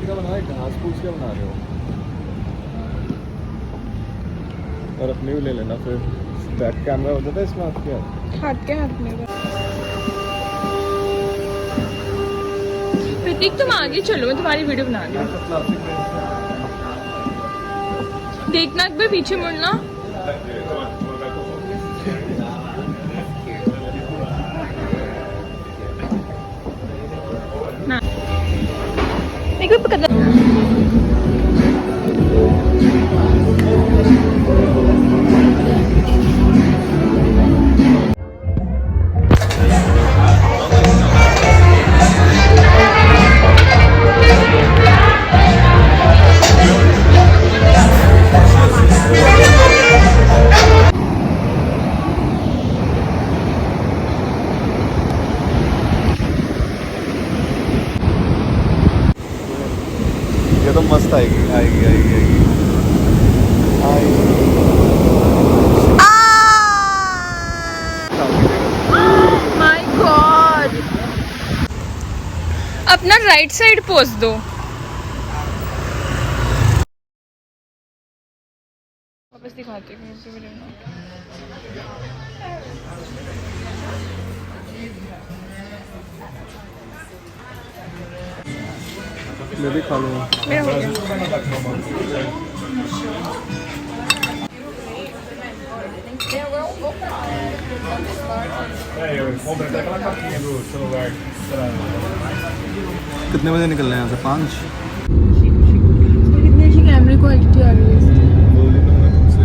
का बना है, घास फूस क्या बना रहे हो? और अपनी भी ले लेना फिर, बैक कैमरा हो जाता है इसमें आपके हाथ में। प्रतीक तुम आगे चलो, मैं तुम्हारी वीडियो बना रही हूँ। देखना एक बार पीछे मुड़ना। ना एक बार पकड़। ये तो मस्त आएगी आएगी आएगी आएगी माय गॉड, अपना राइट साइड पोज दो। वापस दिखाती हूँ वीडियो में। मैं भी खा लूँगा। मेरा हो गया। कितने बजे निकलना है यहाँ से? 5? कितनी अच्छी कैमरे क्वालिटी आ रही है इसकी। बोल ही दूँगा तुमसे।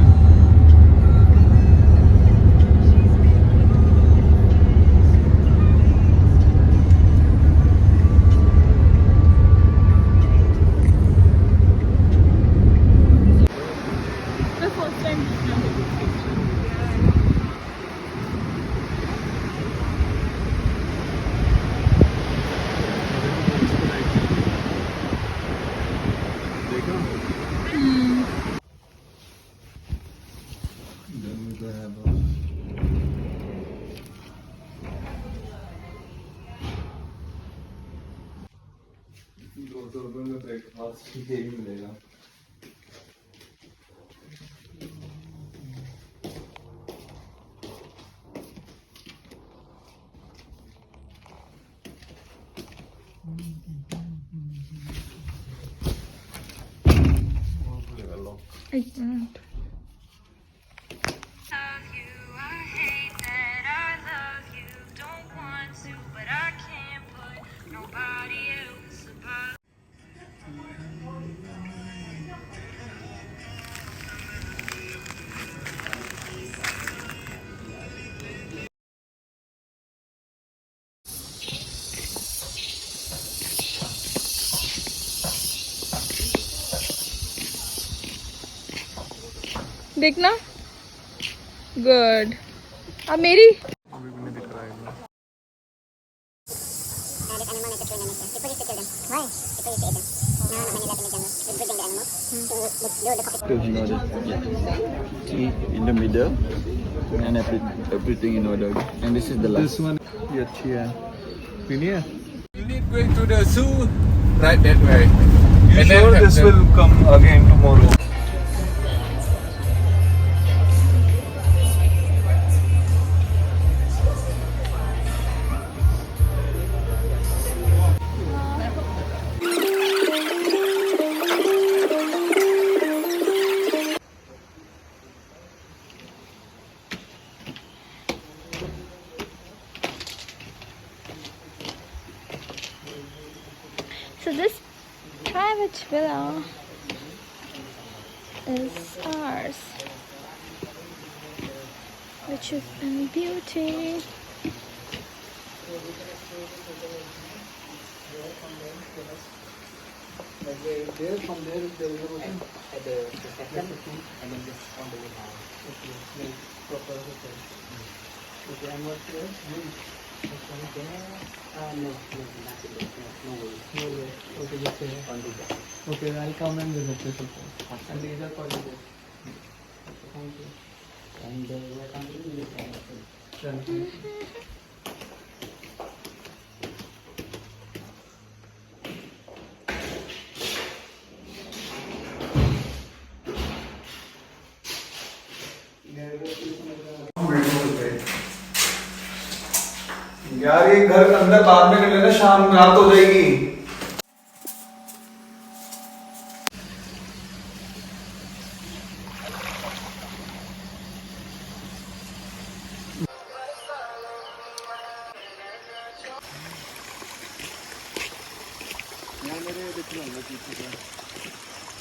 ₹200 में ब्रेकफास्ट ही मिलेगा। एक मिनट। देखना गुड। अब मेरी अभी भी नहीं दिख रहा है। In the middle and everything in order, and this is the last. This one ये अच्छी है। पीनी है? You need going to the zoo right that way. You And sure then this will come again tomorrow? So this private villa is ours, which is in beauty. There from there is a room at the second and then this on the way down. Okay, proper hotel. Okay, and what's yours? No way. No way. Okay, just say on the back. Okay, I'll come and visit this hotel. And these are for the guests. Okay, thank you. And we are continuing with the hotel. यार ये घर के अंदर बाद में कर लेना, शाम रात हो जाएगी।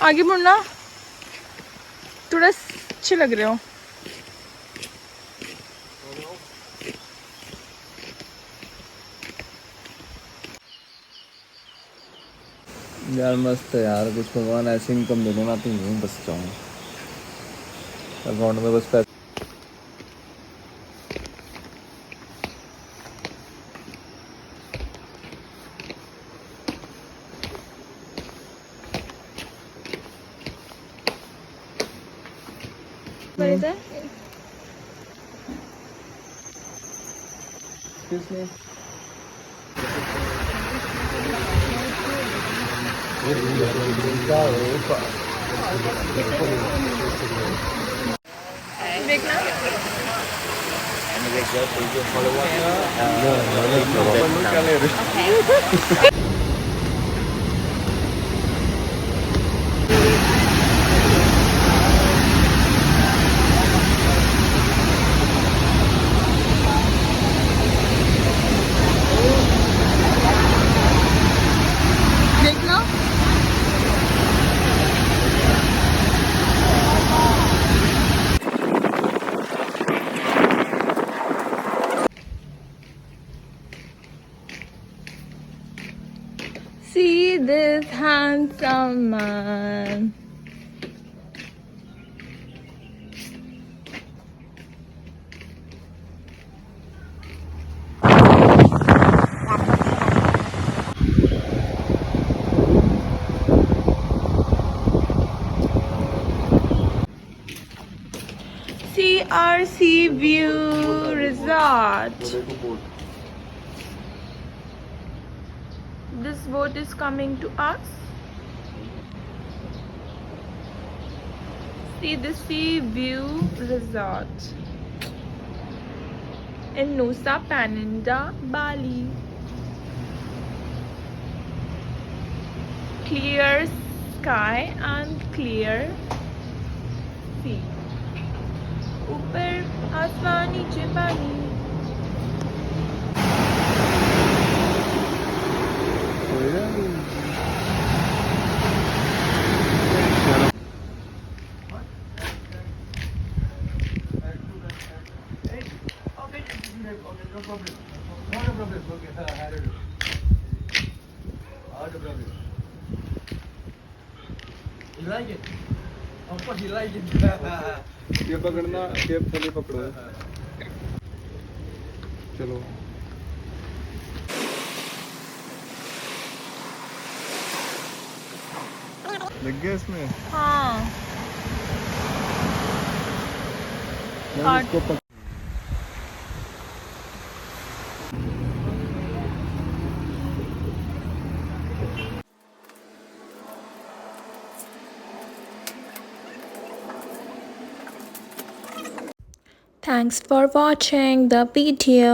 आगे मुड़ना, थोड़ा अच्छे लग रहे हो। यार मस्त है यार, कुछ भगवान ऐसे इनकम दे देना तो यूं बस जाऊँ अकाउंट में बस पैसे। What is it? किसने देखना। क्या ले रहे? देखना। See this handsome man. CRC View Resort. This boat is coming to us. See the Sea View Resort in Nusa Penida, Bali. Clear sky and clear sea. ऊपर आसमान नीचे पानी. You like it? Of course you like it. ये पकड़ना, cap थोड़ी पकड़ो। चलो लग गया इसमें। हाँ. यार इसको पक... Thanks for watching the video.